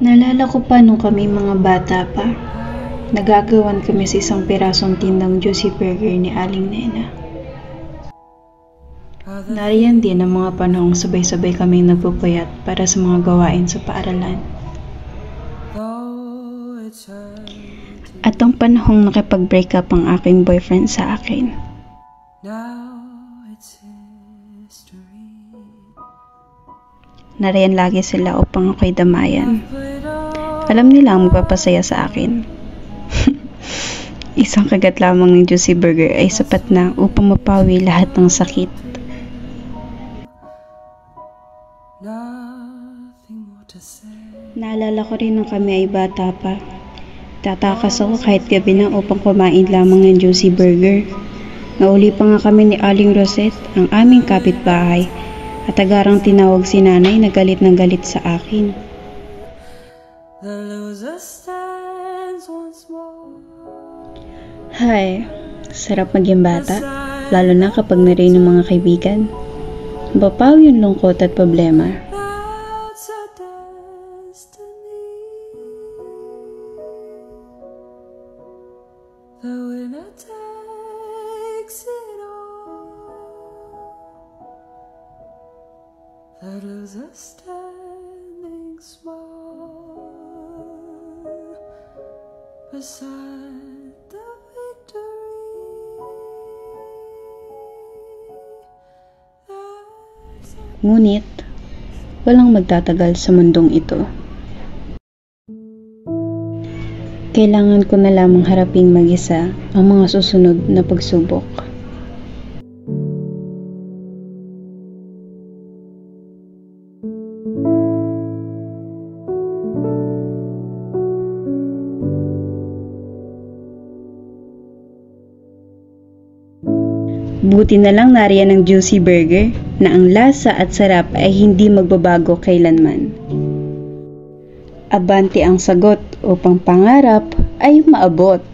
Naalala ko pa nung kami mga bata pa. Nagagawan kami sa isang pirasong tindang juicy burger ni Aling Nena. Nariyan din ang mga panahong sabay-sabay kaming nagpupuyat para sa mga gawain sa paaralan. At ang panahong nakipag-break up ang aking boyfriend sa akin. Nariyan lagi sila upang ako'y damayan. Alam nila ang magpapasaya sa akin. Isang kagat lamang ng juicy burger ay sapat na upang mapawi lahat ng sakit. Naalala ko rin nung kami ay bata pa. Tatakas ako kahit gabi na upang kumain lamang ng juicy burger. Nauli pa nga kami ni Aling Rosette, ang aming kapitbahay, at agarang tinawag si nanay na galit ng galit sa akin. Hay, sarap maging bata, lalo na kapag narinig ng mga kaibigan. Bapaw yung lungkot at problema. That is a standing smile beside the victory. Ngunit, walang magtatagal sa mundong ito. Kailangan ko na lamang haraping mag-isa ang mga susunod na pagsubok. Buti na lang nariyan ang juicy burger na ang lasa at sarap ay hindi magbabago kailanman. Abante ang sagot upang pangarap ay maabot.